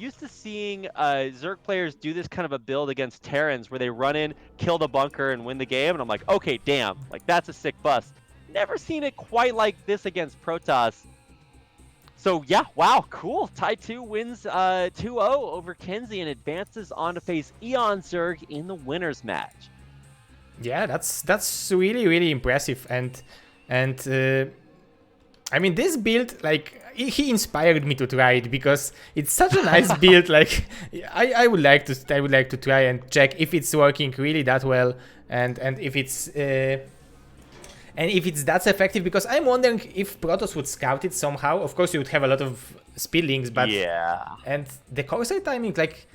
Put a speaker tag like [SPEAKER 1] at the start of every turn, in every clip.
[SPEAKER 1] used to seeing Zerg players do this kind of a build against Terrans where they run in, kill the bunker, and win the game. And I'm like, okay, damn, like that's a sick bust. Never seen it quite like this against Protoss. So yeah, wow, cool. Ty2 wins 2-0 over Kenzie and advances on to face eOnzErG in the winners match.
[SPEAKER 2] Yeah, that's really impressive, and I mean, this build, like, he inspired me to try it because it's such a nice build. Like, I would like to try and check if it's working really that well, and if it's that effective, because I'm wondering if Protoss would scout it somehow. Of course, you would have a lot of speed links, but
[SPEAKER 1] yeah,
[SPEAKER 2] and the Corsair timing, like,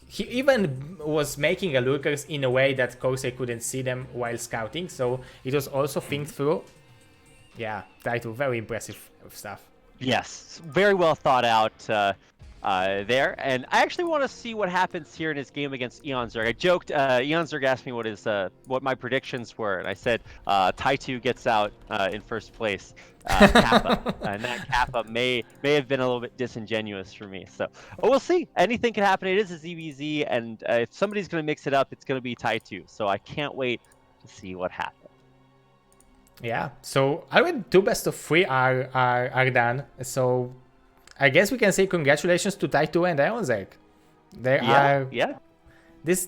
[SPEAKER 2] he even was making a lurkers in a way that Corsair couldn't see them while scouting, so it was also think through. Yeah, Ty2, very impressive stuff.
[SPEAKER 1] Yes, very well thought out there. And I actually want to see what happens here in his game against eOnzErG. I joked, eOnzErG asked me what my predictions were, and I said Ty2 gets out in first place, Kappa. And that Kappa may have been a little bit disingenuous for me. So we'll see. Anything can happen. It is a ZBZ, and if somebody's going to mix it up, it's going to be Ty2. So I can't wait to see what happens.
[SPEAKER 2] Yeah, so already 2 best of 3 are done. So I guess we can say congratulations to Ty2 and eOnzErG.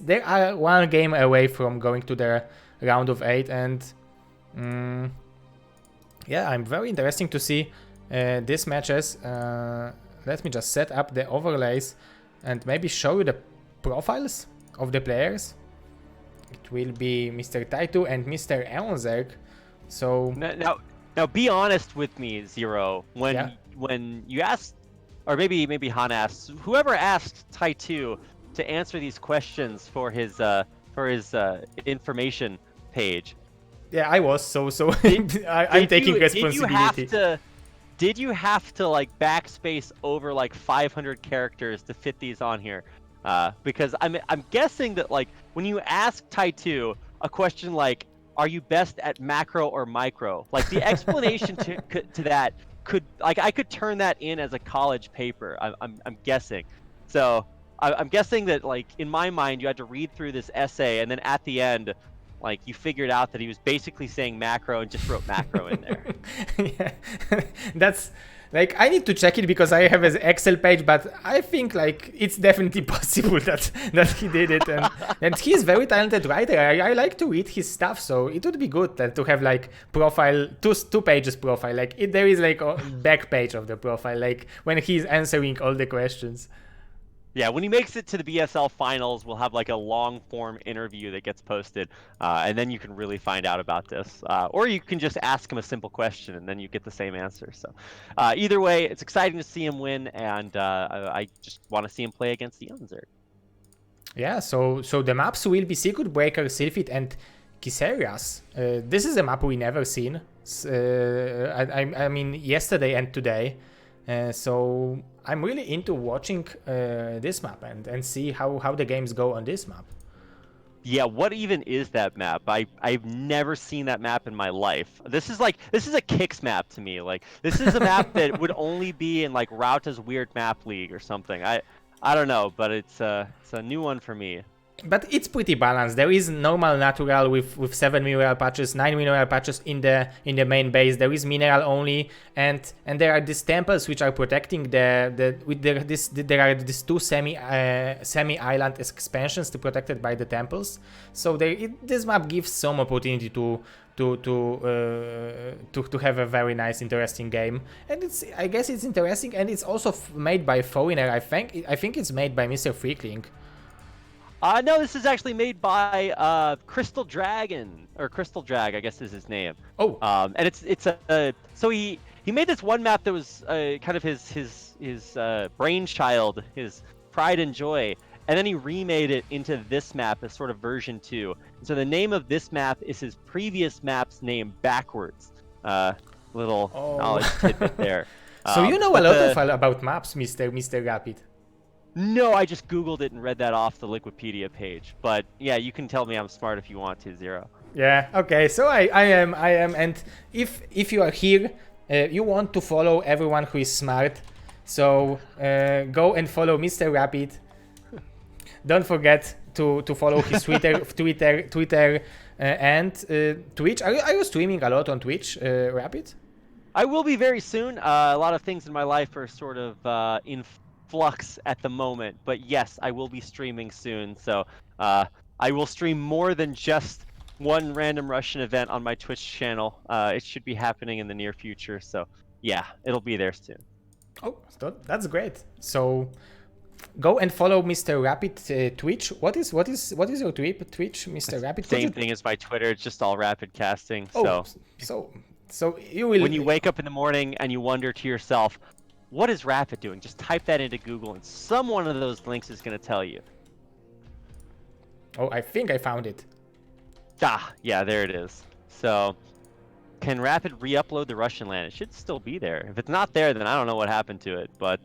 [SPEAKER 2] They are 1 game away from going to the round of 8, and yeah, I'm very interesting to see these matches. Let me just set up the overlays and maybe show you the profiles of the players. It will be Mr. Ty2 and Mr. eOnzErG. So
[SPEAKER 1] now, be honest with me, Zero. When you asked, or maybe Han asked, whoever asked Ty2 to answer these questions for his information page.
[SPEAKER 2] Yeah, I was so I'm taking responsibility.
[SPEAKER 1] Did you have to like backspace over like 500 characters to fit these on here? Because I'm guessing that like when you ask Ty2 a question like, are you best at macro or micro? Like the explanation to that could, like, I could turn that in as a college paper. I'm guessing. So I'm guessing that, like, in my mind, you had to read through this essay, and then at the end, like, you figured out that he was basically saying macro and just wrote macro in there.
[SPEAKER 2] Yeah, that's. Like, I need to check it because I have an Excel page, but I think like it's definitely possible that he did it, and he's very talented writer. I like to read his stuff, so it would be good to have like profile, two pages profile. Like there is like a back page of the profile, like when he's answering all the questions.
[SPEAKER 1] Yeah, when he makes it to the BSL finals, we'll have like a long form interview that gets posted, and then you can really find out about this. Or you can just ask him a simple question and then you get the same answer. So either way, it's exciting to see him win, and I just want to see him play against eOnzErG.
[SPEAKER 2] Yeah, so the maps will be Circuit Breaker, Sylphid, and Kiserias. This is a map we never seen. I mean, yesterday and today. So I'm really into watching this map and see how the games go on this map.
[SPEAKER 1] Yeah, what even is that map? I've never seen that map in my life. This is a Kicks map to me. Like, this is a map that would only be in like Rauta's weird map league or something. I don't know, but it's a new one for me.
[SPEAKER 2] But it's pretty balanced. There is normal natural with 7 mineral patches, 9 mineral patches in the main base. There is mineral only, and there are these temples which are protecting there are these 2 semi island expansions to protected by the temples. So this map gives some opportunity to have a very nice, interesting game, and I guess it's interesting, and it's also made by Foreigner. I think it's made by Mr. Freakling.
[SPEAKER 1] No, this is actually made by Crystal Dragon, or Crystal Drag, I guess is his name.
[SPEAKER 2] Oh.
[SPEAKER 1] And it's so he made this one map that was kind of his brainchild, his pride and joy, and then he remade it into this map as sort of version 2. So the name of this map is his previous map's name backwards. Little knowledge tidbit there.
[SPEAKER 2] So you know a lot about maps, Mr. Rapid.
[SPEAKER 1] No, I just Googled it and read that off the Wikipedia page. But yeah, you can tell me I'm smart if you want to, Zero.
[SPEAKER 2] Yeah, okay, so I am, and if you are here, you want to follow everyone who is smart, So go and follow Mr. Rapid. Don't forget to follow his Twitter, and Twitch. Are you streaming a lot on Twitch, Rapid?
[SPEAKER 1] I will be very soon. A lot of things in my life are sort of in flux at the moment, but yes, I will be streaming soon. So I will stream more than just one random Russian event on my Twitch channel. It should be happening in the near future. So yeah, it'll be there soon.
[SPEAKER 2] Oh, that's great. So go and follow Mr. Rapid Twitch. What is your Twitch, Mr. Rapid?
[SPEAKER 1] Same thing as my Twitter. It's just all rapid casting.
[SPEAKER 2] Oh, so you will.
[SPEAKER 1] When you wake up in the morning and you wonder to yourself, what is Rapid doing? Just type that into Google, and some one of those links is going to tell you.
[SPEAKER 2] Oh, I think I found it.
[SPEAKER 1] Ah, yeah, there it is. So, can Rapid re-upload the Russian land? It should still be there. If it's not there, then I don't know what happened to it. But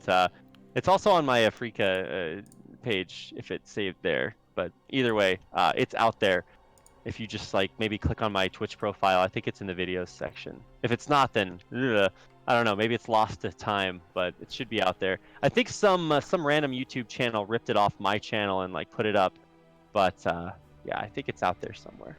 [SPEAKER 1] it's also on my Afrika page if it's saved there. But either way, it's out there. If you just like maybe click on my Twitch profile, I think it's in the videos section. If it's not, then I don't know. Maybe it's lost to time, but it should be out there. I think some random YouTube channel ripped it off my channel and like put it up. But yeah, I think it's out there somewhere.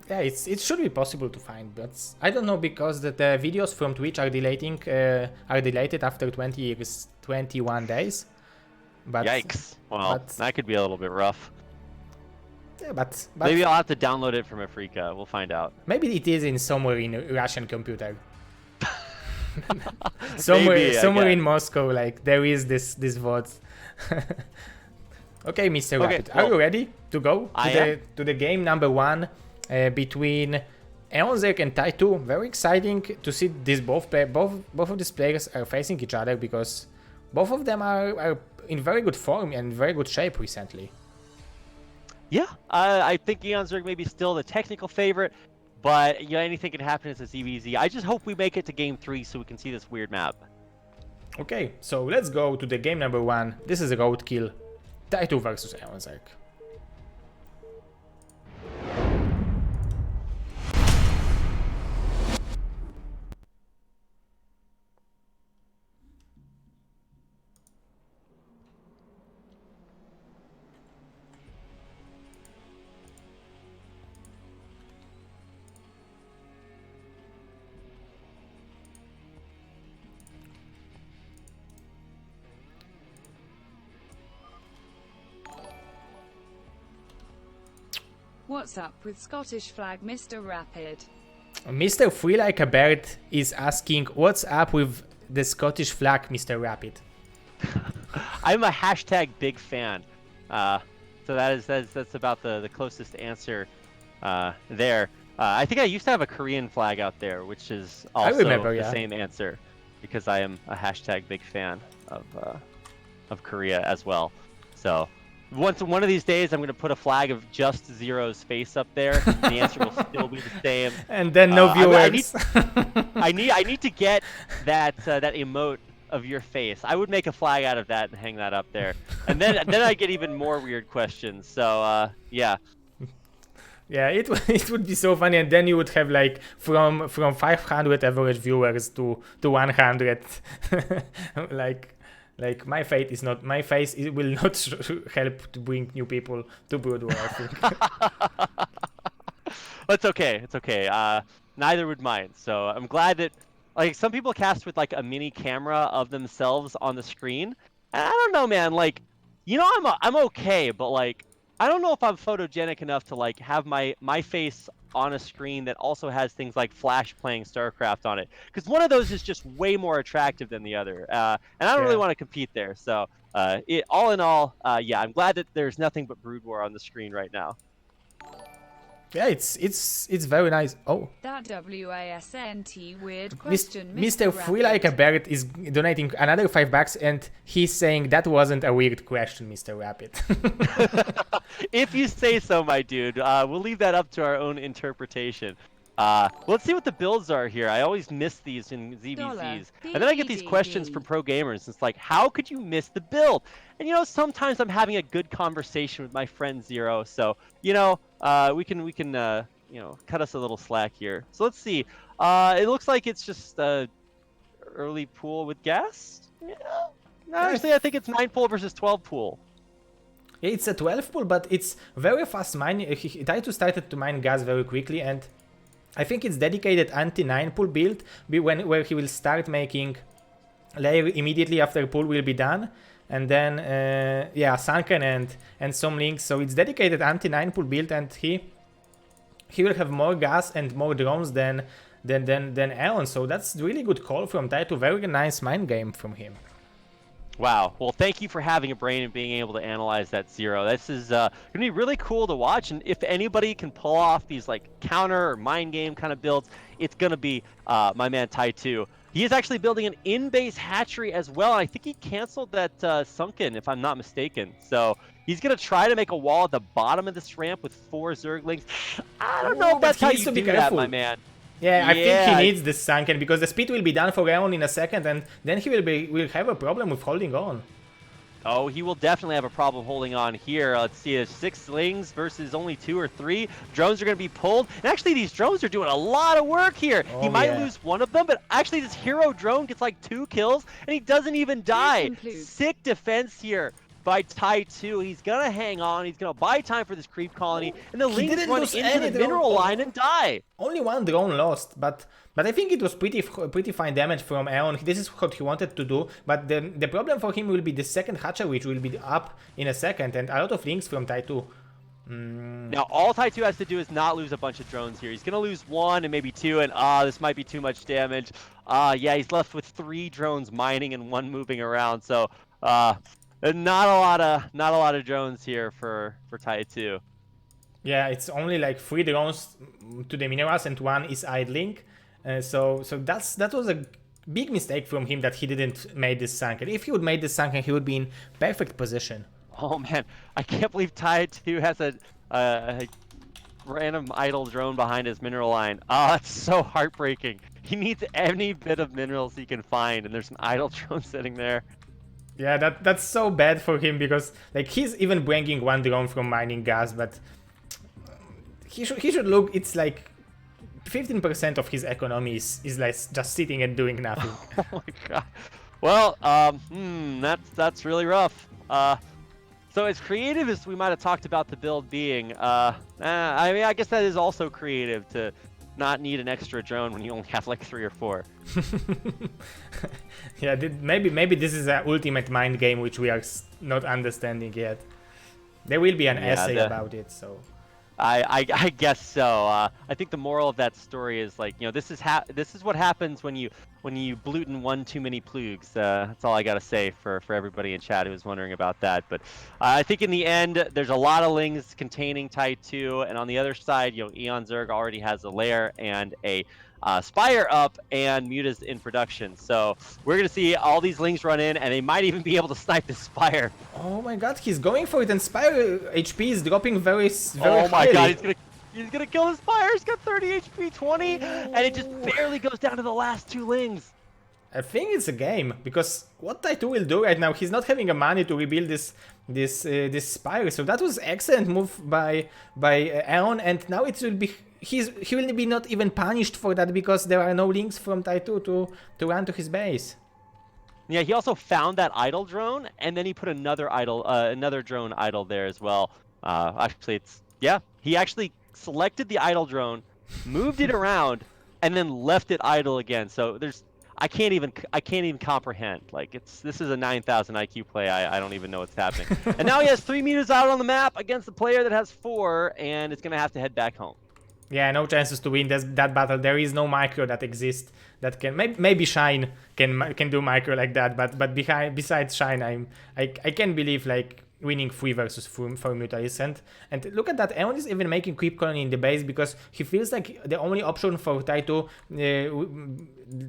[SPEAKER 2] Yeah, it should be possible to find, but I don't know because the videos from Twitch are deleted after 21 days. But
[SPEAKER 1] yikes! Well, that could be a little bit rough.
[SPEAKER 2] Yeah, but
[SPEAKER 1] maybe I'll have to download it from Afrika. We'll find out.
[SPEAKER 2] Maybe it is in somewhere in a Russian computer. somewhere in Moscow, like there is this VOD. Okay, Mr. Rapid,
[SPEAKER 1] well,
[SPEAKER 2] are you ready to go to the game number 1 between eOnzErG and Ty2? Very exciting to see these both of these players are facing each other because both of them are in very good form and very good shape recently.
[SPEAKER 1] Yeah, I think eOnzErG may be still the technical favorite, but you know, anything can happen. It's a ZVZ. I just hope we make it to game 3 so we can see this weird map.
[SPEAKER 2] Okay, so let's go to the game number 1. This is a roadkill. Ty2 versus eOnzErG.
[SPEAKER 3] What's up with Scottish flag, Mr. Rapid?
[SPEAKER 2] Mr. Free Like a Bird is asking, what's up with the Scottish flag, Mr. Rapid?
[SPEAKER 1] I'm a hashtag big fan. So that's about the closest answer there. I think I used to have a Korean flag out there, which is also the same answer, because I am a hashtag big fan of Korea as well. So one of these days, I'm going to put a flag of just Zero's face up there. And the answer will still be the same.
[SPEAKER 2] And then no viewers.
[SPEAKER 1] I need to get that emote of your face. I would make a flag out of that and hang that up there. And then I get even more weird questions. So yeah.
[SPEAKER 2] Yeah, it would be so funny, and then you would have like from 500 average viewers to 100. Like my fate is not my face. It will not help to bring new people to Brood War, I think.
[SPEAKER 1] It's okay. It's okay. Neither would mine. So I'm glad that like some people cast with like a mini camera of themselves on the screen. And I don't know, man. Like, you know, I'm okay, but like I don't know if I'm photogenic enough to like have my face on a screen that also has things like Flash playing StarCraft on it, because one of those is just way more attractive than the other, and I don't really want to compete there. So all in all, yeah, I'm glad that there's nothing but Brood War on the screen right now.
[SPEAKER 2] Yeah, it's very nice. Oh,
[SPEAKER 3] that WASNT weird question.
[SPEAKER 2] Mr. Free Like a Bird is donating another $5, and he's saying that wasn't a weird question, Mr. Rapid.
[SPEAKER 1] If you say so, my dude. We'll leave that up to our own interpretation. Let's see what the builds are here. I always miss these in ZVZs. And then I get these questions from pro gamers. It's like, how could you miss the build? And, you know, sometimes I'm having a good conversation with my friend Zero. So, you know, we can you know, cut us a little slack here. So let's see. It looks like it's just early pool with gas. Yeah. Actually, I think it's 9 pool versus 12 pool.
[SPEAKER 2] Yeah, it's a 12 pool, but it's very fast mining. Ty2 started to mine gas very quickly, and I think it's dedicated anti-9 pool build where he will start making layer immediately after pool will be done, and then yeah, sunken and some links. So it's dedicated anti-9 pool build, and he will have more gas and more drones than eOn. So that's really good call from Ty2. Very nice mind game from him.
[SPEAKER 1] Wow. Well, thank you for having a brain and being able to analyze that Zero. This is going to be really cool to watch. And if anybody can pull off these like counter or mind game kind of builds, it's going to be my man Ty2. He is actually building an in-base hatchery as well. And I think he canceled that sunken, if I'm not mistaken. So he's going to try to make a wall at the bottom of this ramp with 4 Zerglings. I don't know if that's how you do that, my man.
[SPEAKER 2] Yeah, I think he needs this sunken because the speed will be done for eOn in a second, and then he will have a problem with holding on.
[SPEAKER 1] Oh, he will definitely have a problem holding on here. Let's see, it's 6 slings versus only 2 or 3. Drones are going to be pulled. And actually, these drones are doing a lot of work here. He might lose one of them, but actually this hero drone gets like 2 kills, and he doesn't even die. Sick defense here by Ty2. He's going to hang on. He's going to buy time for this creep colony, and the Lings run into the mineral line and die.
[SPEAKER 2] Only 1 drone lost, but I think it was pretty fine damage from eOn. This is what he wanted to do, but the problem for him will be the second hatcher, which will be up in a second, and a lot of links from Ty2.
[SPEAKER 1] Now, all Ty2 has to do is not lose a bunch of drones here. He's going to lose 1 and maybe 2, and this might be too much damage. Yeah, he's left with 3 drones mining and 1 moving around, so not a lot of drones here for Ty2.
[SPEAKER 2] Yeah, it's only like 3 drones to the minerals and 1 is idling. So that was a big mistake from him that he didn't make this sunken. If he would made this sunken, he would be in perfect position.
[SPEAKER 1] Oh man, I can't believe Ty2 has a random idle drone behind his mineral line. Oh, that's so heartbreaking. He needs any bit of minerals he can find, and there's an idle drone sitting there.
[SPEAKER 2] Yeah, that's so bad for him because like he's even bringing 1 drone from mining gas, but he should look. It's like 15% of his economy is like just sitting and doing nothing.
[SPEAKER 1] Oh my god. Well, that's really rough. So as creative as we might have talked about the build being, I mean, I guess that is also creative to not need an extra drone when you only have like 3 or 4.
[SPEAKER 2] Yeah, maybe this is an ultimate mind game which we are not understanding yet. There will be an essay about it, so.
[SPEAKER 1] I guess so. I think the moral of that story is like, you know, this is what happens when you bluten 1 too many plugs. That's all I gotta say for everybody in chat who was wondering about that. But I think in the end, there's a lot of lings containing Ty2, and on the other side, you know, eOnzErG already has a lair and a Spire up, and Muta's in production. So we're gonna see all these lings run in, and they might even be able to snipe the Spire.
[SPEAKER 2] Oh my god, he's going for it, and Spire HP is dropping very
[SPEAKER 1] Oh my
[SPEAKER 2] highly.
[SPEAKER 1] god, he's gonna kill the Spire. He's got 30 HP, 20, and it just barely goes down to the last 2 lings.
[SPEAKER 2] I think it's a game, because what Ty2 will do right now, he's not having the money to rebuild this Spire, so that was excellent move by eOn, and now it will be he will be not even punished for that because there are no links from Ty2 to run to his base.
[SPEAKER 1] Yeah, he also found that idle drone, and then he put another drone idle there as well. Actually, he actually selected the idle drone, moved it around, and then left it idle again. So I can't even comprehend. Like this is a 9,000 IQ play. I don't even know what's happening. And now he has 3 meters out on the map against a player that has 4, and it's gonna have to head back home. Yeah,
[SPEAKER 2] no chances to win that battle. There is no micro that exists that can. Maybe Shine can do micro like that, but besides Shine, I can't believe like winning 3 versus 4 Mutalisks. And look at that, eOn is even making creep colony in the base because he feels like the only option for Ty2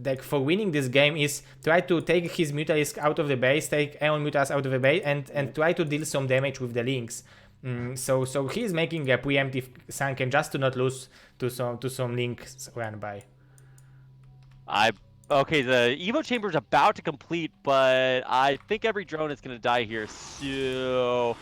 [SPEAKER 2] like for winning this game is try to take his Mutalisk out of the base, take eOn Mutas out of the base, and try to deal some damage with the links. So he's making a preemptive sunken just to not lose to some links run by.
[SPEAKER 1] Okay, the Evo chamber is about to complete, but I think every drone is going to die here. So,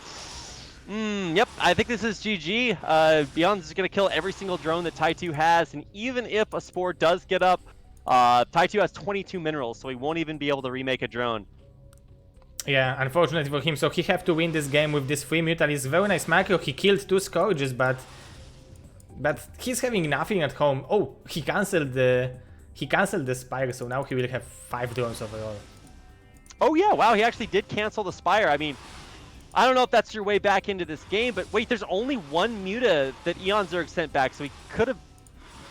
[SPEAKER 1] yep, I think this is GG. Beyond is going to kill every single drone that Ty2 has, and even if a Spore does get up, Ty2 has 22 minerals, so he won't even be able to remake a drone.
[SPEAKER 2] Yeah, unfortunately for him, so he have to win this game with this 3 Mutalies. Very nice macro, he killed 2 Scourges, but he's having nothing at home. Oh, he cancelled the Spire, so now he will have 5 drones overall.
[SPEAKER 1] Oh yeah, wow, he actually did cancel the Spire. I mean, I don't know if that's your way back into this game, but wait, there's only 1 Muta that eOnzErG sent back, so he could have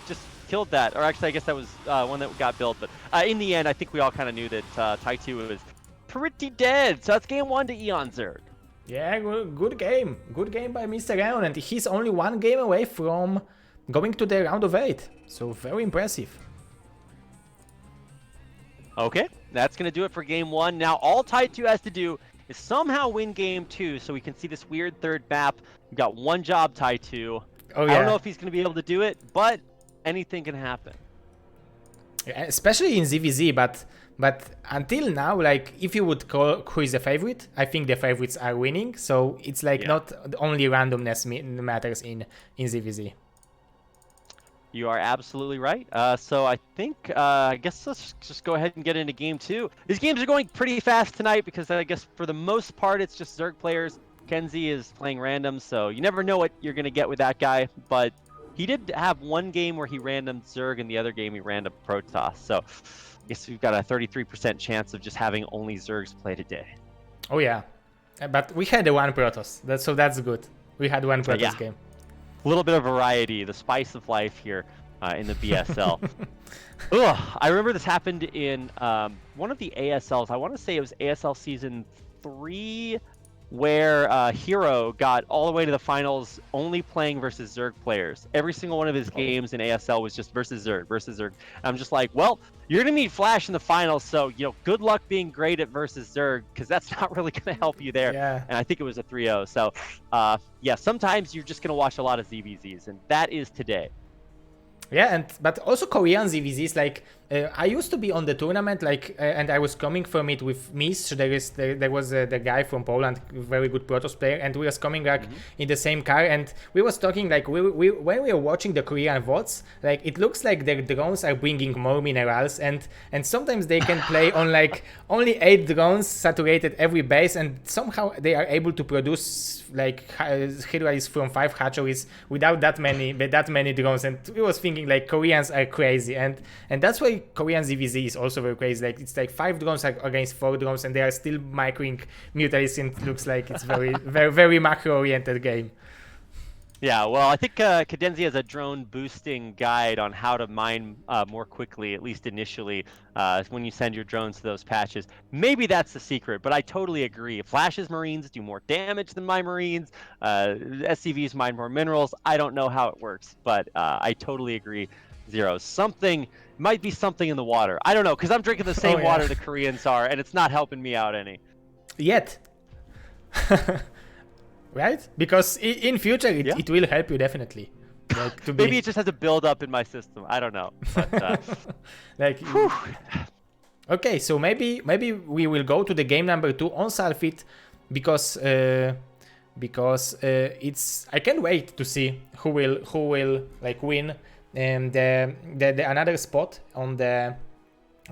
[SPEAKER 1] just killed that. Or actually, I guess that was one that got built, but in the end, I think we all kind of knew that Ty2 was pretty dead. So that's game 1 to eOnzErG.
[SPEAKER 2] Yeah, good game. Good game by Mr. Aeon, and he's only 1 game away from going to the round of 8. So very impressive.
[SPEAKER 1] Okay, that's going to do it for game 1. Now all Ty2 has to do is somehow win game 2 so we can see this weird third map. We've got 1 job, Ty2.
[SPEAKER 2] Oh, yeah.
[SPEAKER 1] I don't know if he's going to be able to do it, but anything can happen.
[SPEAKER 2] Yeah, especially in ZVZ, but until now, like, if you would call who is the favorite, I think the favorites are winning. So it's like not only randomness matters in ZVZ.
[SPEAKER 1] You are absolutely right. So I think, I guess let's just go ahead and get into game 2. These games are going pretty fast tonight because I guess for the most part it's just Zerg players. Kenzie is playing random, so you never know what you're going to get with that guy. But he did have 1 game where he randomed Zerg and the other game he randomed Protoss. So I guess we've got a 33% chance of just having only Zergs play today.
[SPEAKER 2] Oh yeah, but we had 1 Protoss, so that's good. We had 1 Protoss game.
[SPEAKER 1] A little bit of variety, the spice of life here in the BSL. Ugh, I remember this happened in one of the ASLs. I want to say it was ASL Season 3, where Hero got all the way to the finals only playing versus Zerg players. Every single one of his games in ASL was just versus Zerg, versus Zerg. And I'm just like, well, you're going to meet Flash in the finals, so, you know, good luck being great at versus Zerg, because that's not really going to help you there.
[SPEAKER 2] Yeah.
[SPEAKER 1] And I think it was a 3-0. So, yeah, sometimes you're just going to watch a lot of ZVZs, and that is today.
[SPEAKER 2] Yeah, but also Korean ZVZs, like, I used to be on the tournament, like, and I was coming from it with Mish. There was the guy from Poland, very good Protoss player, and we was coming like in the same car, and we was talking like when we were watching the Korean VODs, like it looks like their drones are bringing more minerals, and sometimes they can play on like only 8 drones saturated every base, and somehow they are able to produce like Hydra from 5 hatcheries without that many drones, and we was thinking like Koreans are crazy, and that's why Korean ZVZ is also very crazy. Like it's like 5 drones against 4 drones, and they are still microing mutalists, and it looks like it's very macro oriented game.
[SPEAKER 1] Yeah, well, I think Cadenzi has a drone boosting guide on how to mine more quickly, at least initially, when you send your drones to those patches. Maybe that's the secret, but I totally agree. Flash's Marines do more damage than my Marines. SCVs mine more minerals. I don't know how it works, but I totally agree. Zero. Something might be something in the water. I don't know, because I'm drinking the same water the Koreans are, and it's not helping me out any.
[SPEAKER 2] Yet. Right? Because in future it will help you definitely. Like,
[SPEAKER 1] Maybe it just has a build up in my system. I don't know. But,
[SPEAKER 2] like, okay, so maybe we will go to the game number 2 on Sulfit, because it's, I can't wait to see who will like win the another spot on the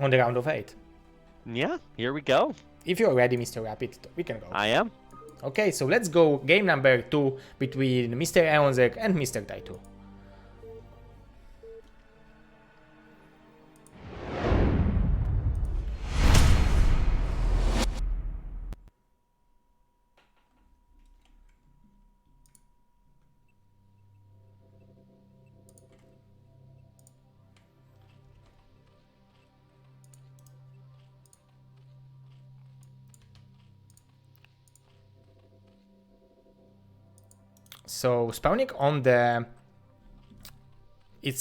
[SPEAKER 2] round of 8.
[SPEAKER 1] Yeah, here we go.
[SPEAKER 2] If you're ready, Mr. Rapid, we can go.
[SPEAKER 1] I am.
[SPEAKER 2] Okay, so let's go game number 2 between Mr. eOnzErG and Mr. Ty2. So spawning on the,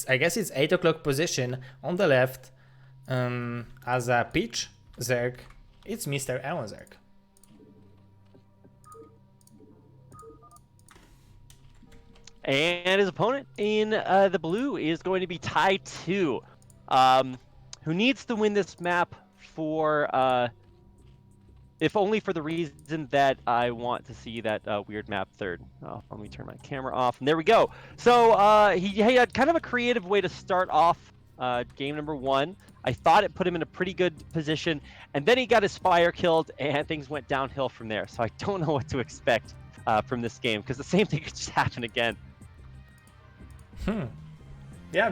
[SPEAKER 2] I guess it's 8 o'clock position on the left, as a pitch Zerg, it's Mr. eOnzErG.
[SPEAKER 1] And his opponent in the blue is going to be Ty2, who needs to win this map for, if only for the reason that I want to see that weird map third. Oh, let me turn my camera off, and there we go. So he had kind of a creative way to start off game number 1. I thought it put him in a pretty good position, and then he got his Spire killed, and things went downhill from there. So I don't know what to expect from this game, because the same thing could just happen again.
[SPEAKER 2] Yeah,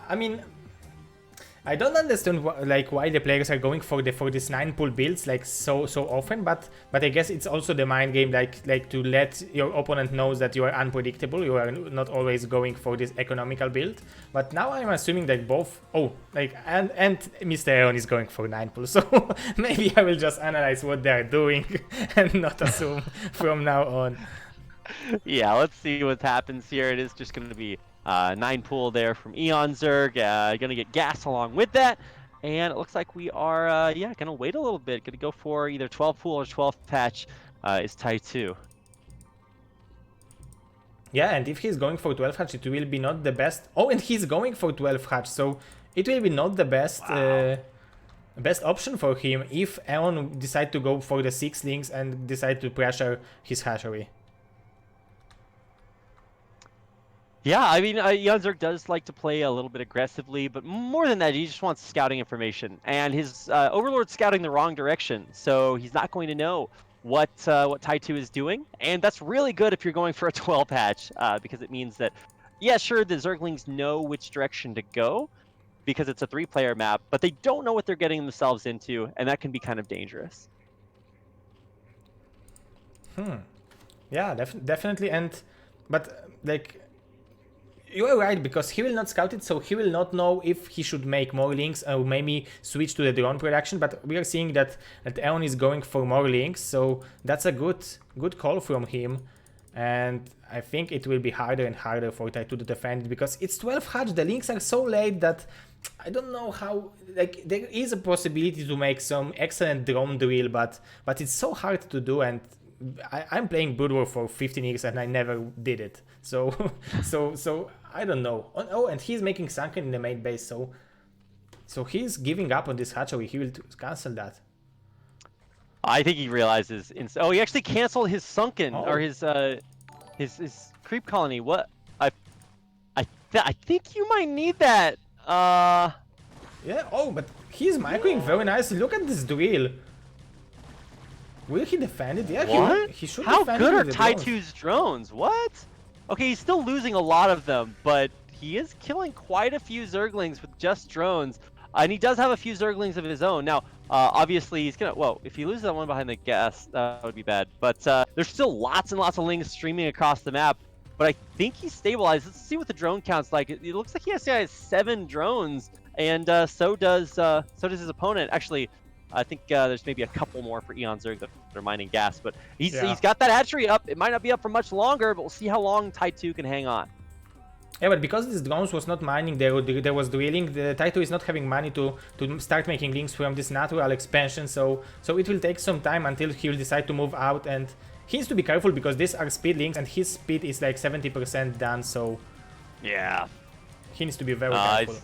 [SPEAKER 2] I mean, I don't understand why the players are going for this 9-pool builds like so often, but I guess it's also the mind game, like to let your opponent knows that you are unpredictable, you are not always going for this economical build. But now I'm assuming that both and Mr. Aaron is going for 9-pool, so maybe I will just analyze what they are doing and not assume from now on.
[SPEAKER 1] Yeah, let's see what happens here. It is just going to be 9-pool there from eOnzErG. Going to get gas along with that. And it looks like we are, going to wait a little bit. Going to go for either 12-pool or 12th patch is Ty2.
[SPEAKER 2] Yeah, and if he's going for 12 hatch, it will be not the best. Oh, and he's going for 12 hatch, so it will be not the best best option for him if Aaron decide to go for the 6 links and decide to pressure his hatchery.
[SPEAKER 1] Yeah, I mean, eOnzErG does like to play a little bit aggressively, but more than that, he just wants scouting information. And his Overlord's scouting the wrong direction, so he's not going to know what Ty2 is doing. And that's really good if you're going for a 12 patch, because it means that, yeah, sure, the Zerglings know which direction to go, because it's a 3-player map, but they don't know what they're getting themselves into, and that can be kind of dangerous.
[SPEAKER 2] Yeah, definitely, but like, you are right, because he will not scout it, so he will not know if he should make more links or maybe switch to the drone production. But we are seeing that Aaron is going for more links, so that's a good call from him. And I think it will be harder and harder for Ty2 to defend it, because it's 12 hatch. The links are so late that I don't know how. Like, there is a possibility to make some excellent drone drill, but it's so hard to do. And I'm playing Brood War for 15 years and I never did it. So I don't know. Oh, and he's making sunken in the main base, so he's giving up on this hatchery. He will cancel that.
[SPEAKER 1] I think he realizes. Oh, he actually canceled his sunken or his creep colony. What? I think you might need that.
[SPEAKER 2] Yeah. Oh, but he's microing very nicely. Look at this drill. Will he defend it? Yeah,
[SPEAKER 1] what?
[SPEAKER 2] He should
[SPEAKER 1] How
[SPEAKER 2] defend
[SPEAKER 1] good
[SPEAKER 2] it
[SPEAKER 1] are
[SPEAKER 2] with the drones.
[SPEAKER 1] Ty2's drones? What? Okay, he's still losing a lot of them, but he is killing quite a few Zerglings with just drones. And he does have a few Zerglings of his own. Now, obviously, he's gonna... Whoa, if he loses that one behind the gas, that would be bad. But there's still lots and lots of links streaming across the map. But I think he's stabilized. Let's see what the drone count's like. It looks like he has 7 drones, and so does his opponent. Actually, I think there's maybe a couple more for eOnzErG that are mining gas, but he's got that hatchery up. It might not be up for much longer, but we'll see how long Ty2 can hang on.
[SPEAKER 2] Yeah, but because this drones was not mining, there was drilling. The Ty2 is not having money to start making links from this natural expansion, so it will take some time until he will decide to move out, and he needs to be careful because these are speed links, and his speed is like 70% done, so
[SPEAKER 1] yeah,
[SPEAKER 2] he needs to be very careful.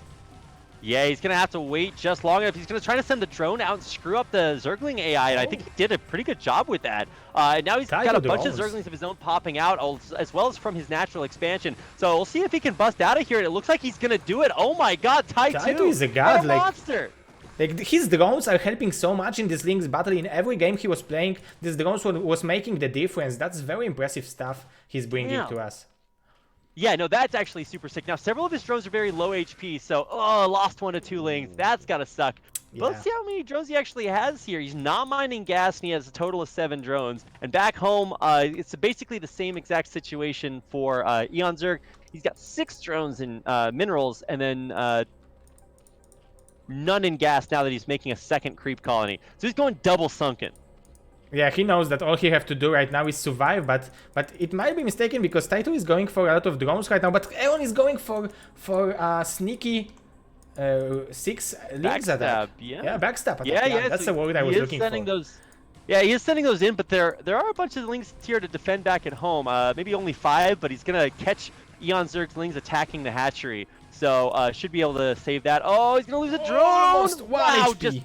[SPEAKER 1] Yeah, he's gonna have to wait just long enough. He's gonna try to send the drone out and screw up the Zergling AI, and I think he did a pretty good job with that. And now he's got a bunch of Zerglings of his own popping out, as well as from his natural expansion. So we'll see if he can bust out of here. And it looks like he's gonna do it. Oh my God, Ty2
[SPEAKER 2] is a god,
[SPEAKER 1] like monster.
[SPEAKER 2] Like, his drones are helping so much in this Links battle. In every game he was playing, this drones was making the difference. That's very impressive stuff he's bringing to us.
[SPEAKER 1] Yeah, no, that's actually super sick. Now, several of his drones are very low HP, so, lost 1 to 2 links. That's gotta suck. Yeah. But let's see how many drones he actually has here. He's not mining gas, and he has a total of 7 drones. And back home, it's basically the same exact situation for eOnzErG. He's got 6 drones in minerals, and then none in gas now that he's making a second creep colony. So he's going double sunken.
[SPEAKER 2] Yeah, he knows that all he have to do right now is survive, but it might be mistaken because Ty2 is going for a lot of drones right now, but Aaron is going for sneaky 6 links attack. Yeah, backstab attack. Yeah, that's the word I was looking for.
[SPEAKER 1] Yeah, he is sending those in, but there are a bunch of links here to defend back at home. Maybe only 5, but he's gonna catch eOnzErG's links attacking the hatchery, so should be able to save that. Oh, he's gonna lose a drone!
[SPEAKER 2] Almost 1 HP.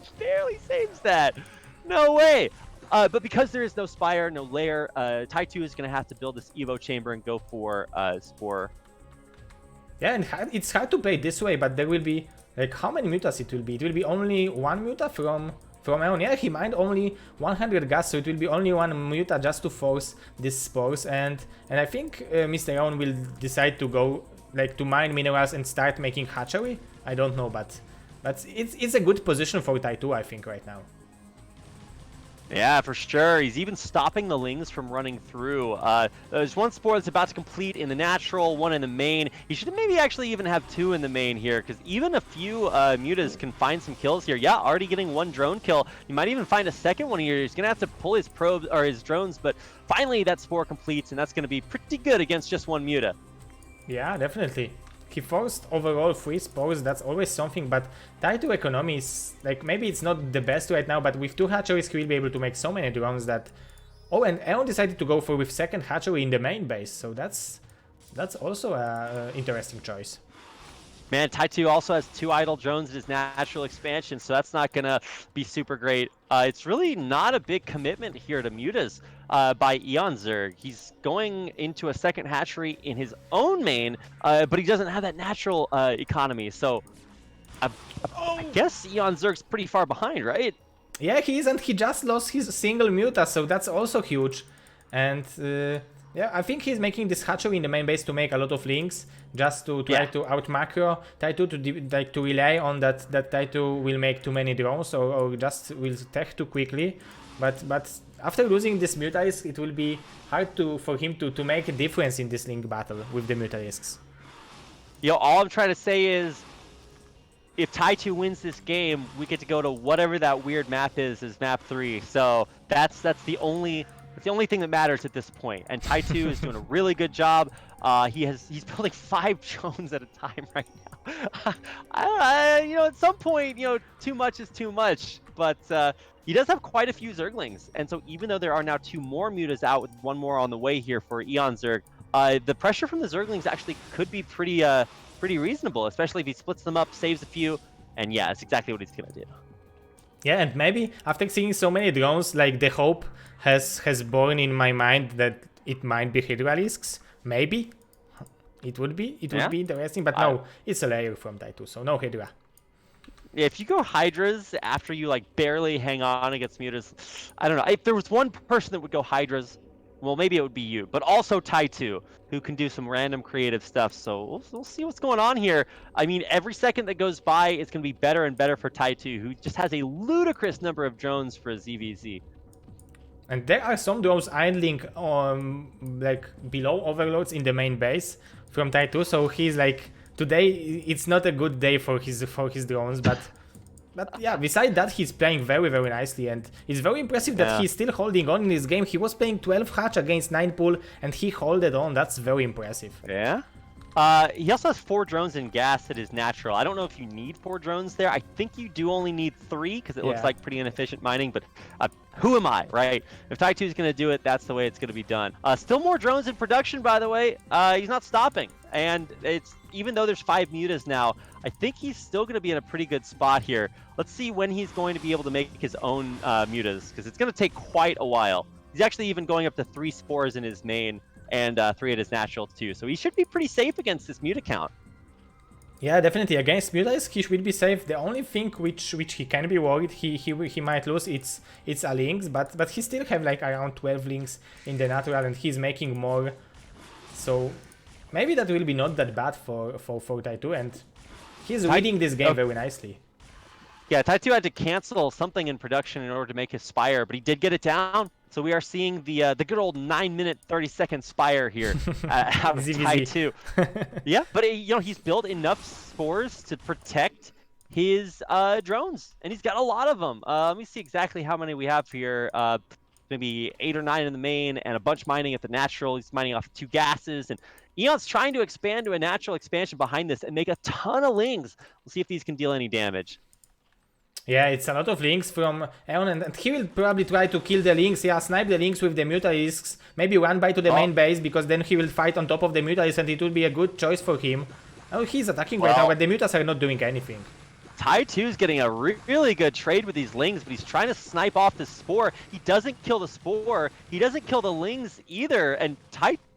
[SPEAKER 1] Just barely saves that. No way! But because there is no Spire, no Lair, Ty2 is going to have to build this Evo chamber and go for Spore.
[SPEAKER 2] Yeah, and it's hard to play this way, but there will be Like, how many mutas it will be? It will be only one muta from Eon. Yeah, he mined only 100 gas, so it will be only one muta just to force these spores. And I think Mr. Eon will decide to go, like, to mine minerals and start making hatchery. I don't know, but it's a good position for Ty2, I think, right now.
[SPEAKER 1] Yeah, for sure. He's even stopping the Lings from running through. There's one spore that's about to complete in the natural, one in the main. He should maybe actually even have two in the main here, because even a few mutas can find some kills here. Yeah, already getting one drone kill. You might even find a second one here. He's going to have to pull his probes or his drones, but finally that spore completes, and that's going to be pretty good against just one muta.
[SPEAKER 2] Yeah, definitely. He forced overall 3 spores, that's always something, but Ty2 economy is, like, maybe it's not the best right now, but with 2 hatcheries he will be able to make so many drones that... Oh, and Eon decided to go for with second hatchery in the main base, so that's also a interesting choice.
[SPEAKER 1] Man, Ty2 also has 2 idle drones in his natural expansion, so that's not going to be super great. It's really not a big commitment here to mutas by eOnzErG. He's going into a second hatchery in his own main, but he doesn't have that natural economy, so I guess eOnzErG's pretty far behind, right?
[SPEAKER 2] Yeah, he is, and he just lost his single muta, so that's also huge. And yeah, I think he's making this hatchery in the main base to make a lot of links, just to try to out macro Ty2 to rely on that Ty2 will make too many drones or just will tech too quickly. But after losing this mutalisks, it will be hard for him to make a difference in this link battle with the mutalisks.
[SPEAKER 1] Yo, all I'm trying to say is, if Ty2 wins this game, we get to go to whatever that weird map is map 3. So that's the only thing that matters at this point. And Ty2 is doing a really good job. He's building 5 drones at a time right now. You know, at some point, you know, too much is too much. But he does have quite a few Zerglings, and so even though there are now 2 more mutas out with 1 more on the way here for eOnzErG, the pressure from the Zerglings actually could be pretty reasonable, especially if he splits them up, saves a few, and yeah, that's exactly what he's gonna do.
[SPEAKER 2] Yeah, and maybe after seeing so many drones, like the hope has born in my mind that it might be Hydralisks. Maybe it would be interesting, but no, it's a layer from Ty2, so no Hydra.
[SPEAKER 1] Yeah, if you go Hydras after you like barely hang on against mutas, I don't know. If there was one person that would go Hydras, well, maybe it would be you, but also Ty2, who can do some random creative stuff. So we'll see what's going on here. I mean, every second that goes by, it's going to be better and better for Ty2, who just has a ludicrous number of drones for ZVZ.
[SPEAKER 2] And there are some drones idling like below overloads in the main base from Ty2, so he's like, today it's not a good day for his drones, but yeah, besides that, he's playing very, very nicely, and it's very impressive that he's still holding on in this game. He was playing 12 hatch against 9 pool, and he holded on. That's very impressive.
[SPEAKER 1] Yeah. He also has 4 drones in gas that is natural. I don't know if you need 4 drones there. I think you do only need 3 because it looks like pretty inefficient mining, but who am I, right? If Ty2 is going to do it, that's the way it's going to be done. Still more drones in production, by the way. He's not stopping, and it's even though there's 5 mutas now, I think he's still going to be in a pretty good spot here. Let's see when he's going to be able to make his own mutas, because it's going to take quite a while. He's actually even going up to 3 spores in his main, and 3 at his natural too. So he should be pretty safe against this muta count.
[SPEAKER 2] Yeah, definitely. Against mutalisks, he should be safe. The only thing which he can be worried he might lose, it's a links, but he still have like around 12 links in the natural, and he's making more. So maybe that will be not that bad for Ty2, and he's reading this game very nicely.
[SPEAKER 1] Yeah, Ty2 had to cancel something in production in order to make his Spire, but he did get it down. So we are seeing the good old 9-minute 30-second Spire here out of Ty2. Yeah, but you know, he's built enough spores to protect his drones, and he's got a lot of them. Let me see exactly how many we have here. Maybe 8 or 9 in the main, and a bunch mining at the natural. He's mining off 2 gases, and Eon's trying to expand to a natural expansion behind this and make a ton of lings. We'll see if these can deal any damage.
[SPEAKER 2] Yeah, it's a lot of links from Eon, and he will probably try to kill the links. Yeah, snipe the links with the mutalisks, maybe run by to the main base, because then he will fight on top of the mutalisks, and it will be a good choice for him. Oh, he's attacking right now, but the mutas are not doing anything.
[SPEAKER 1] Ty2 is getting a really good trade with these lings, but he's trying to snipe off the spore. He doesn't kill the spore. He doesn't kill the lings either, and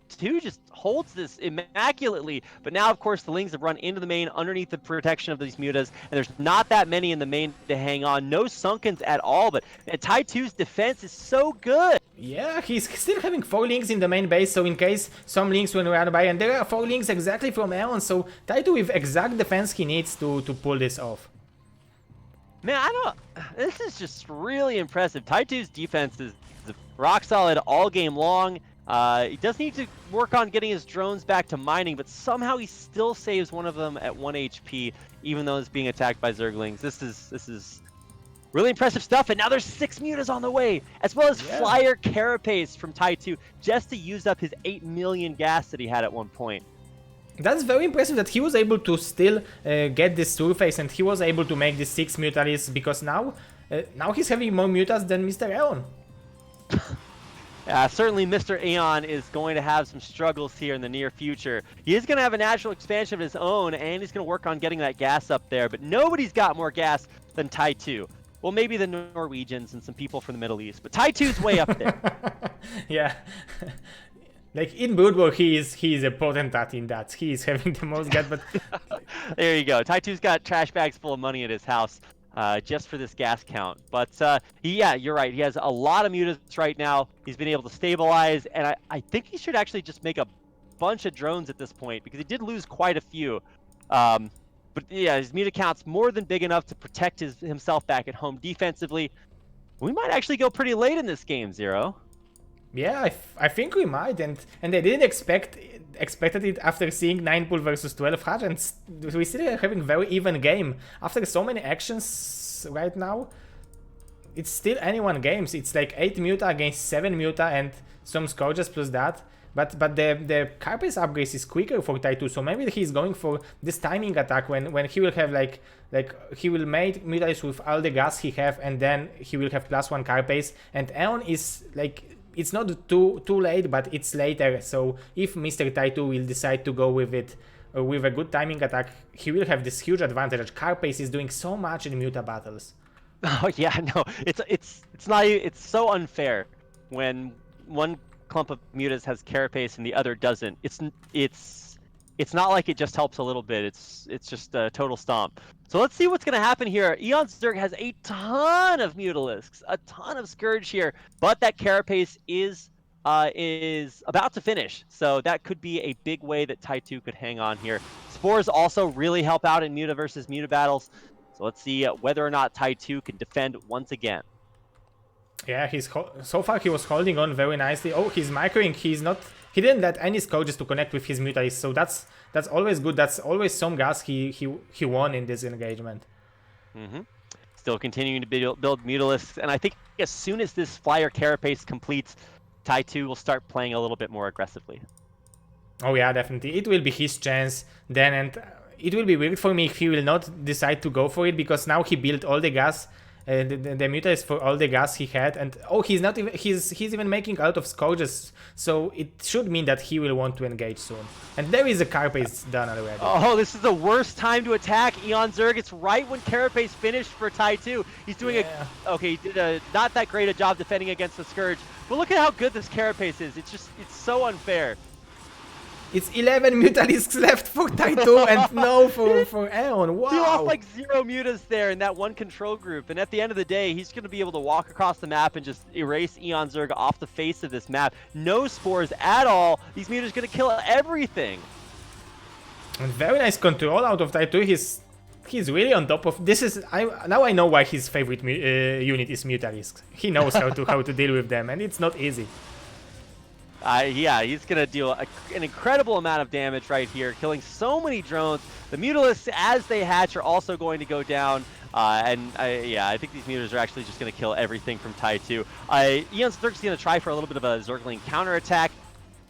[SPEAKER 1] Ty2 just holds this immaculately. But now, of course, the Lings have run into the main underneath the protection of these mutas, and there's not that many in the main to hang on. No Sunkens at all, but Ty2's defense is so good.
[SPEAKER 2] Yeah, he's still having 4 links in the main base, so in case some links will run by, and there are 4 links exactly from eOnz, so Ty2 with exact defense he needs to pull this off.
[SPEAKER 1] Man, this is just really impressive. Ty2's defense is rock solid all game long. He does need to work on getting his drones back to mining, but somehow he still saves one of them at 1 HP, even though it's being attacked by Zerglings. This is really impressive stuff, and now there's 6 mutas on the way, as well as Flyer Carapace from Ty2, just to use up his 8 million gas that he had at one point.
[SPEAKER 2] That's very impressive that he was able to still get this surface, and he was able to make this 6 mutalisks, because now he's having more mutas than Mr. eOn.
[SPEAKER 1] Certainly Mr. eOn is going to have some struggles here in the near future. He is going to have a natural expansion of his own, and he's going to work on getting that gas up there, but nobody's got more gas than Ty2. Well, maybe the Norwegians and some people from the Middle East, but Ty2's way up there.
[SPEAKER 2] Yeah. Like in Brood War, he is a potentate in that. He is having the most gas, but
[SPEAKER 1] there you go. Ty2's got trash bags full of money at his house just for this gas count. But yeah, you're right. He has a lot of mutas right now. He's been able to stabilize, and I think he should actually just make a bunch of drones at this point, because he did lose quite a few. But yeah, his muta count's more than big enough to protect himself back at home defensively. We might actually go pretty late in this game, Zero.
[SPEAKER 2] Yeah, I think we might, and I didn't expected it after seeing 9 pool versus 12 Hutch, and we still are having very even game. After so many actions right now, it's still anyone games. It's like 8 muta against 7 muta and some Scourges plus that. But the Carapace upgrade is quicker for Ty2, so maybe he's going for this timing attack when he will have like he will make mutalisks with all the gas he have, and then he will have +1 Carapace, and eOn is like, it's not too late, but it's later. So if Mr. Ty2 will decide to go with it with a good timing attack, he will have this huge advantage. Carapace is doing so much in muta battles.
[SPEAKER 1] Oh yeah, no, it's not. It's so unfair when one clump of mutas has Carapace and the other doesn't. It's not like it just helps a little bit. It's just a total stomp. So let's see what's going to happen here. eOnzErG has a ton of mutalisks, a ton of Scourge here, but that Carapace is about to finish. So that could be a big way that Ty2 could hang on here. Spores also really help out in muta versus muta battles. So let's see whether or not Ty2 can defend once again.
[SPEAKER 2] Yeah, so far he was holding on very nicely. Oh, he's microing. He didn't let any Scourges to connect with his mutalisks, so that's always good. That's always some gas he won in this engagement.
[SPEAKER 1] Still continuing to build mutalisks, and I think as soon as this Flyer Carapace completes, Ty2 will start playing a little bit more aggressively.
[SPEAKER 2] Oh yeah, definitely. It will be his chance then, and it will be weird for me if he will not decide to go for it, because now he built all the gas. The muta is for all the gas he had, and oh, he's even making out of Scourges, so it should mean that he will want to engage soon. And there is a Carapace done already.
[SPEAKER 1] Oh, this is the worst time to attack eOnzErG. It's right when Carapace finished for Ty2. He's doing he did a not that great a job defending against the Scourge, but look at how good this Carapace is. It's so unfair.
[SPEAKER 2] It's 11 mutalisks left for Ty2 and no for eOn. Wow.
[SPEAKER 1] He lost like 0 mutas there in that one control group, and at the end of the day, he's going to be able to walk across the map and just erase eOnzErG off the face of this map. No spores at all. These mutas are going to kill everything.
[SPEAKER 2] And very nice control out of Ty2. He's really on top of this. Now I know why his favorite unit is mutalisks. He knows how to deal with them, and it's not easy.
[SPEAKER 1] Yeah, he's going to deal an incredible amount of damage right here, killing so many drones. The mutalisks, as they hatch, are also going to go down. Yeah, I think these mutas are actually just going to kill everything from Ty2. eOnzErG's going to try for a little bit of a Zergling counterattack,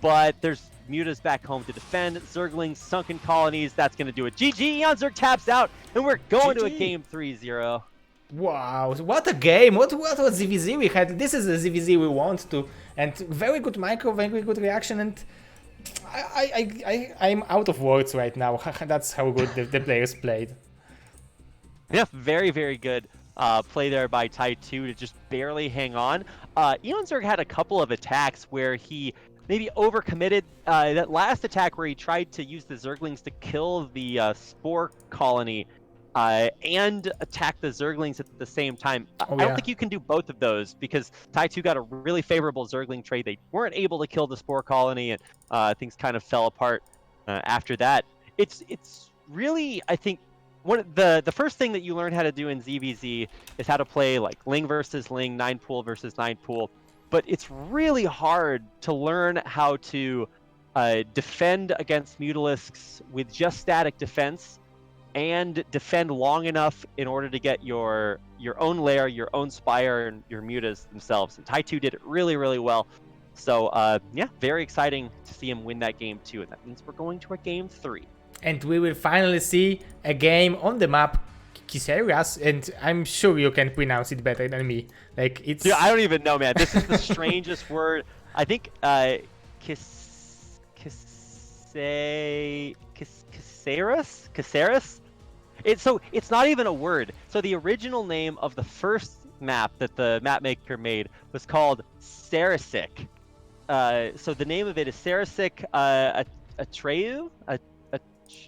[SPEAKER 1] but there's mutas back home to defend. Zerglings, sunken colonies, that's going to do it. GG, eOnzErG taps out, and we're going to a game 3-0.
[SPEAKER 2] Wow, what a game! What was ZVZ we had? This is the ZVZ we want to, and very good micro, very good reaction, and I'm out of words right now. That's how good the players played.
[SPEAKER 1] Yeah, very, very good play there by Ty2 to just barely hang on. eOnzErG had a couple of attacks where he maybe overcommitted. That last attack where he tried to use the Zerglings to kill the spore colony and attack the Zerglings at the same time.
[SPEAKER 2] Oh,
[SPEAKER 1] I don't
[SPEAKER 2] yeah.
[SPEAKER 1] think you can do both of those because Ty2 got a really favorable Zergling trade. They weren't able to kill the spore colony, and things kind of fell apart after that. It's really, I think, the first thing that you learn how to do in ZVZ is how to play like Ling versus Ling, 9-pool versus 9-pool. But it's really hard to learn how to defend against Mutalisks with just static defense and defend long enough in order to get your own lair, your own spire, and your mutas themselves. And Ty2 did it really, really well. So yeah, very exciting to see him win that game too. And that means we're going to a game 3.
[SPEAKER 2] And we will finally see a game on the map Kiserias, and I'm sure you can pronounce it better than me. Like it's.
[SPEAKER 1] Dude, I don't even know, man. This is the strangest word. I think Caceres. It's not even a word. So the original name of the first map that the map maker made was called Sarasic. So the name of it is Sarasic Atreu.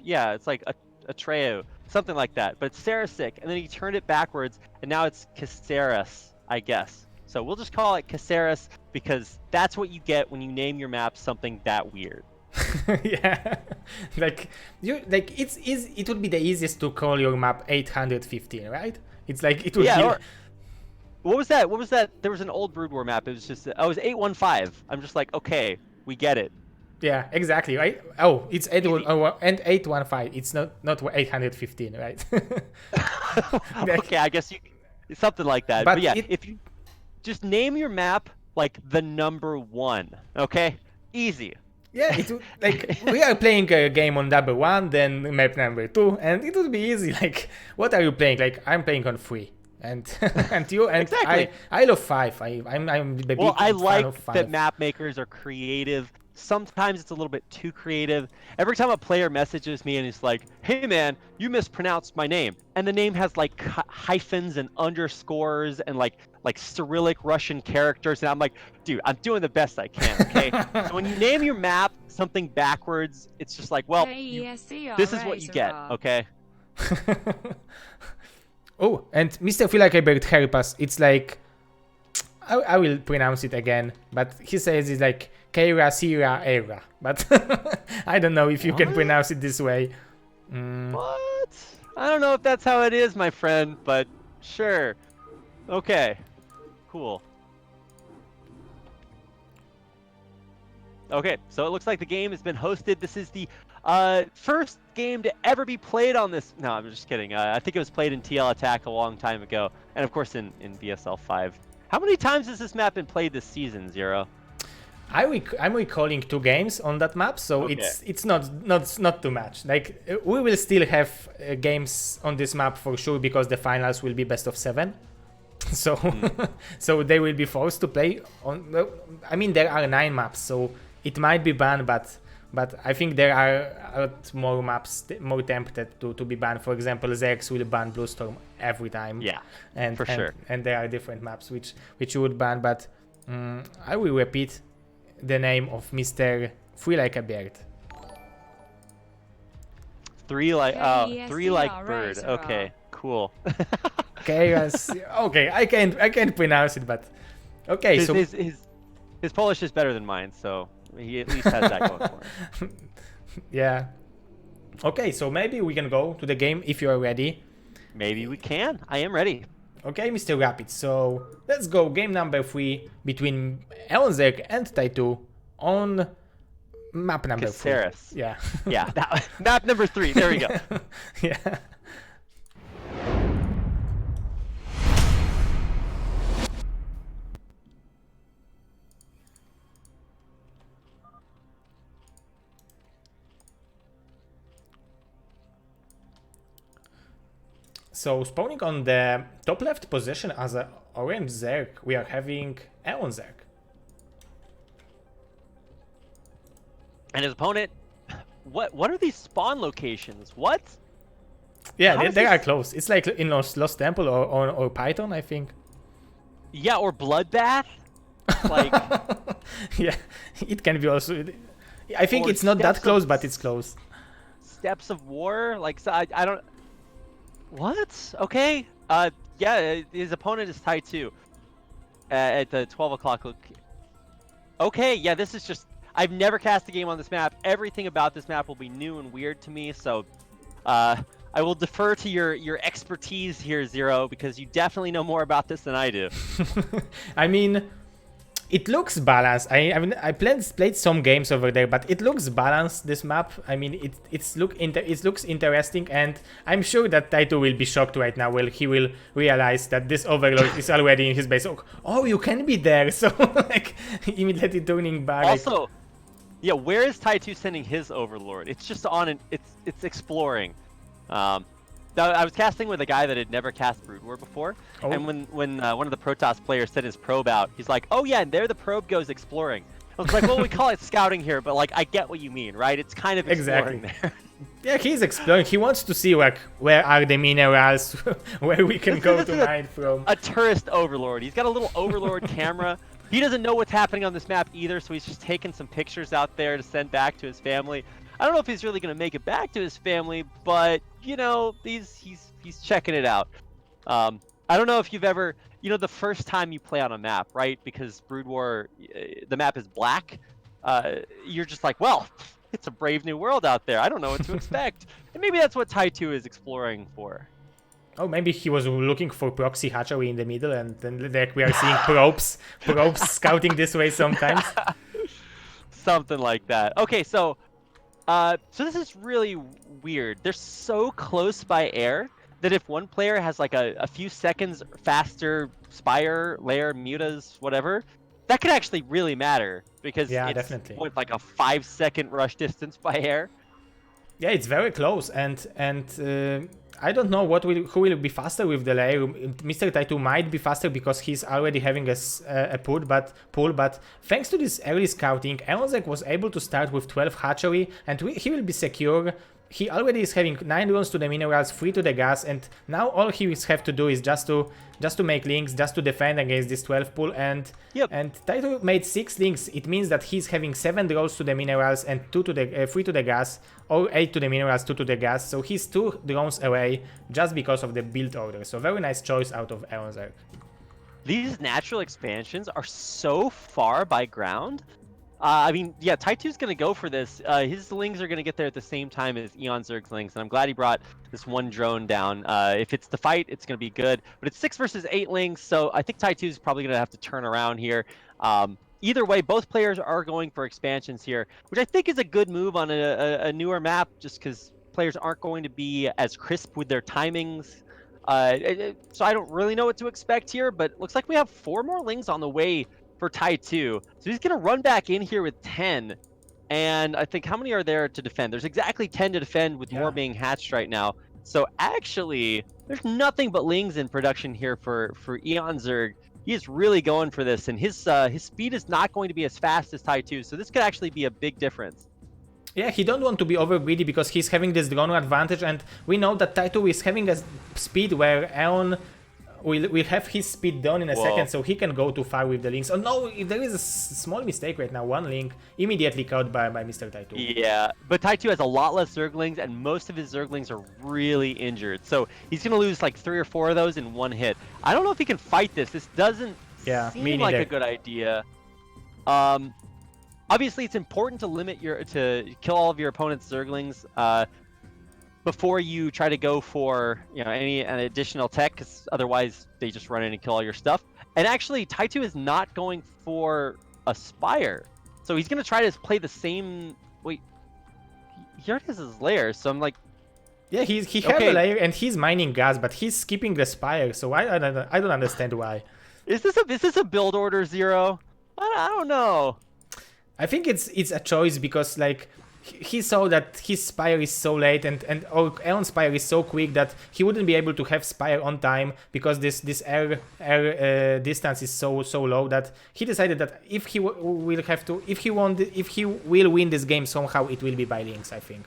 [SPEAKER 1] Yeah, it's like Atreu. Something like that, but it's Sarasic, and then he turned it backwards, and now it's Caceres, I guess. So we'll just call it Caceres because that's what you get when you name your map something that weird.
[SPEAKER 2] Yeah, it would be the easiest to call your map 815, right? It's like it would.
[SPEAKER 1] Yeah.
[SPEAKER 2] be...
[SPEAKER 1] Or, what was that? What was that? There was an old Brood War map. It was just it was 815. I'm just like, okay, we get it.
[SPEAKER 2] Yeah, exactly, right? Oh, it's 815. It's not 815, right?
[SPEAKER 1] Okay, I guess something like that. But yeah, if you just name your map like the number 1, okay? Easy.
[SPEAKER 2] Yeah, like we are playing a game on number 1, then map number 2, and it would be easy. Like, what are you playing? Like, I'm playing on 3. And and you and
[SPEAKER 1] exactly.
[SPEAKER 2] I love 5. I'm the big
[SPEAKER 1] I
[SPEAKER 2] fan
[SPEAKER 1] like
[SPEAKER 2] of 5.
[SPEAKER 1] that map makers are creative. Sometimes it's a little bit too creative. Every time a player messages me and he's like, "Hey man, you mispronounced my name," and the name has like hyphens and underscores and like Cyrillic Russian characters, and I'm like, dude, I'm doing the best I can. Okay. So when you name your map something backwards, it's just like, well, this is what you get. Okay.
[SPEAKER 2] Oh, and Mr. Feel Like I Begged help us. It's like I will pronounce it again, but he says it's like Keira Sira Era, but I don't know if you can pronounce it this way.
[SPEAKER 1] What? I don't know if that's how it is, my friend, but sure. Okay. Cool. Okay, so it looks like the game has been hosted. This is the first game to ever be played on this. No, I'm just kidding. I think it was played in TL Attack a long time ago, and of course in BSL5. How many times has this map been played this season, Zero?
[SPEAKER 2] I'm recalling 2 games on that map, so
[SPEAKER 1] okay.
[SPEAKER 2] it's not too much. Like we will still have games on this map for sure because the finals will be best of 7. So so they will be forced to play on. I mean there are 9 maps, so it might be banned, but I think there are a lot more maps more tempted to be banned. For example, Zergs will ban Bluestorm every time.
[SPEAKER 1] Yeah,
[SPEAKER 2] and
[SPEAKER 1] for sure.
[SPEAKER 2] And there are different maps which you would ban, but I will repeat the name of Mr. Free Like a Bird.
[SPEAKER 1] 3 like bird. Okay, cool.
[SPEAKER 2] Okay, okay, I can't pronounce it, but okay.
[SPEAKER 1] His Polish is better than mine, so he at least has that going for him.
[SPEAKER 2] Yeah. Okay, so maybe we can go to the game if you are ready.
[SPEAKER 1] Maybe we can. I am ready.
[SPEAKER 2] Okay, Mr. Rapid. So let's go. Game number 3 between eOnzErG and Ty2 on map number 3. Yeah.
[SPEAKER 1] Yeah. Map number 3. There we go.
[SPEAKER 2] Yeah. So spawning on the top left position as an orange Zerg, we are having eOnzErG.
[SPEAKER 1] And his opponent, what are these spawn locations? What?
[SPEAKER 2] Yeah, they are close. It's like in Lost Temple or Python, I think.
[SPEAKER 1] Yeah, or Bloodbath. Like,
[SPEAKER 2] Yeah, it can be also. I think
[SPEAKER 1] Or
[SPEAKER 2] it's not that
[SPEAKER 1] Steps of-
[SPEAKER 2] close, but it's close.
[SPEAKER 1] Steps of War, like so I don't. What? Okay. Yeah, his opponent is Ty2 at the 12 o'clock look. Okay, yeah, this is just. I've never cast a game on this map. Everything about this map will be new and weird to me, so I will defer to your expertise here, Zero, because you definitely know more about this than I do.
[SPEAKER 2] I mean, it looks balanced. I mean, I played some games over there, but it looks balanced, this map. I mean, it looks interesting, and I'm sure that Ty2 will be shocked right now when he will realize that this Overlord is already in his base. Oh, you can be there, so like immediately turning back.
[SPEAKER 1] Also, yeah, where is Ty2 sending his Overlord? It's just on an it's exploring. I was casting with a guy that had never cast Brood War before, and when one of the Protoss players sent his probe out, he's like, "Oh yeah, and there the probe goes exploring." I was like, "Well, we call it scouting here, but like I get what you mean, right? It's kind of exploring there."
[SPEAKER 2] Yeah, he's exploring. He wants to see like where are the minerals, where we can go to mine from.
[SPEAKER 1] A tourist Overlord. He's got a little Overlord camera. He doesn't know what's happening on this map either, so he's just taking some pictures out there to send back to his family. I don't know if he's really going to make it back to his family, but you know, he's checking it out. I don't know if you've ever, you know, the first time you play on a map, right? Because Brood War, the map is black. You're just like, well, it's a brave new world out there. I don't know what to expect. And maybe that's what Ty2 is exploring for.
[SPEAKER 2] Oh, maybe he was looking for proxy hatchery in the middle, and then like we are seeing probes scouting this way sometimes.
[SPEAKER 1] Something like that. Okay, so this is really weird. They're so close by air that if one player has like a few seconds faster Spire, Lair, Mutas, whatever, that could actually really matter because
[SPEAKER 2] yeah,
[SPEAKER 1] it's
[SPEAKER 2] definitely.
[SPEAKER 1] What, like a 5-second rush distance by air.
[SPEAKER 2] Yeah, it's very close, and I don't know who will be faster with the layer. Mr. Ty2 might be faster because he's already having a pull, but thanks to this early scouting, eOnzErG was able to start with 12 hatchery, and he will be secure. He already is having 9 runs to the minerals, 3 to the gas, and now all he will have to do is just to make links, just to defend against this 12 pull, and Ty2 made 6 links. It means that he's having 7 draws to the minerals and 3 to the gas, or 8 to the minerals, 2 to the gas, so he's 2 drones away just because of the build order. So very nice choice out of eOnzErG.
[SPEAKER 1] These natural expansions are so far by ground. I mean, yeah, Ty2's going to go for this. His lings are going to get there at the same time as eOnzErG's lings, and I'm glad he brought this one drone down. If it's the fight, it's going to be good. But it's 6 versus 8 lings, so I think Ty2's probably going to have to turn around here. Either way, both players are going for expansions here, which I think is a good move on a newer map, just because players aren't going to be as crisp with their timings. So I don't really know what to expect here, but it looks like we have 4 more lings on the way for Ty2. So he's going to run back in here with 10. And I think how many are there to defend? There's exactly 10 to defend with more being hatched right now. So actually, there's nothing but lings in production here for eOnzErG. He is really going for this, and his speed is not going to be as fast as Ty2, so this could actually be a big difference.
[SPEAKER 2] Yeah, he don't want to be over greedy because he's having this drone advantage, and we know that Ty2 is having a speed where Aeon will have his speed down in a second, so he can go too far with the links. Oh no, there is a small mistake right now. One link immediately caught by Mr. Ty2.
[SPEAKER 1] Yeah, but Ty2 has a lot less Zerglings, and most of his Zerglings are really injured. So he's going to lose like 3 or 4 of those in one hit. I don't know if he can fight this. This doesn't seem like a good idea. Obviously, it's important to kill all of your opponent's Zerglings before you try to go for an additional tech, because otherwise they just run in and kill all your stuff. And actually, Ty2 is not going for a Spire, so he's going to try to play the same. Wait, he already has his lair, so I'm like,
[SPEAKER 2] yeah, he has a lair and he's mining gas, but he's skipping the Spire, so I don't understand why.
[SPEAKER 1] Is this a build order, Zero? I don't know.
[SPEAKER 2] I think it's a choice because like he saw that his Spire is so late and Aeon's Spire is so quick that he wouldn't be able to have Spire on time because this air distance is so low that he decided that if he will win this game somehow, it will be by links, I think.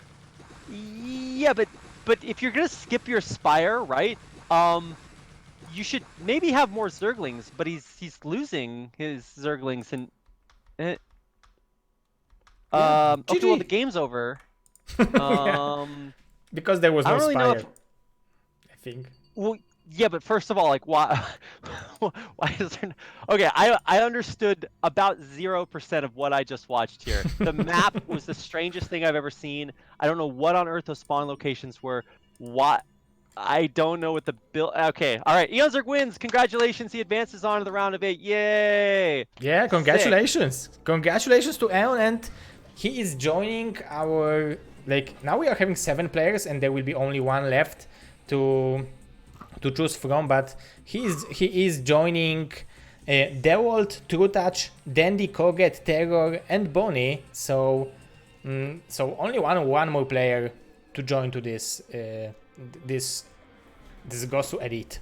[SPEAKER 1] Yeah, but if you're gonna skip your Spire, right? You should maybe have more Zerglings, but he's losing his Zerglings, and Eh,
[SPEAKER 2] Yeah,
[SPEAKER 1] okay, well, the
[SPEAKER 2] GG.
[SPEAKER 1] game's over.
[SPEAKER 2] Yeah, because there was
[SPEAKER 1] I
[SPEAKER 2] no
[SPEAKER 1] don't really know
[SPEAKER 2] Spire,
[SPEAKER 1] if.
[SPEAKER 2] I think.
[SPEAKER 1] Well, yeah, but first of all, like, why? Why is there? Okay, I understood about 0% of what I just watched here. The map was the strangest thing I've ever seen. I don't know what on earth those spawn locations were. What? I don't know what the build. Okay, all right. eOnzErG wins. Congratulations. He advances on to the round of 8. Yay!
[SPEAKER 2] Yeah,
[SPEAKER 1] Sick.
[SPEAKER 2] congratulations. Congratulations to Eon, and he is joining our, like, now we are having 7 players and there will be only 1 left to choose from, but he is joining Dewalt, TrueTouch, Dandy, Koget, Terror, and Bonnie. So so only one more player to join to this this Gosu Elite.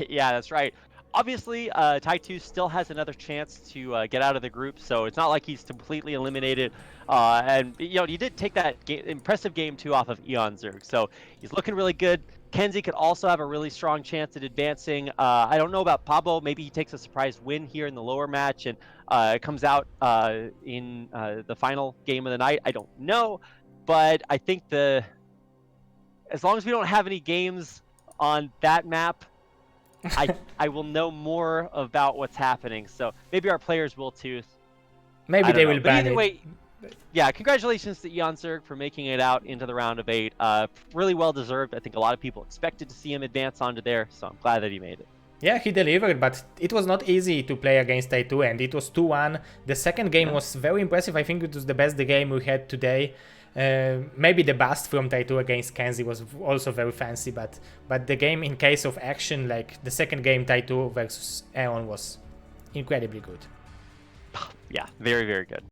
[SPEAKER 1] Yeah, that's right. Obviously, Ty2 still has another chance to get out of the group, so it's not like he's completely eliminated. And he did take that impressive game 2 off of eOnzErG, so he's looking really good. Kenzie could also have a really strong chance at advancing. I don't know about Pablo. Maybe he takes a surprise win here in the lower match and comes out in the final game of the night. I don't know, but I think as long as we don't have any games on that map, I will know more about what's happening. So maybe our players will too.
[SPEAKER 2] Maybe they will
[SPEAKER 1] But
[SPEAKER 2] ban
[SPEAKER 1] either
[SPEAKER 2] it.
[SPEAKER 1] way, yeah, congratulations to eOnzErG for making it out into the round of 8. Really well deserved. I think a lot of people expected to see him advance onto there, so I'm glad that he made it.
[SPEAKER 2] Yeah, he delivered, but it was not easy to play against Ty2, and it was 2-1. The second game was very impressive. I think it was the best game we had today. Maybe the bust from Ty2 against Kenzie was also very fancy, but the game in case of action, like the second game Ty2 versus Eon, was incredibly good.
[SPEAKER 1] Yeah, very, very good.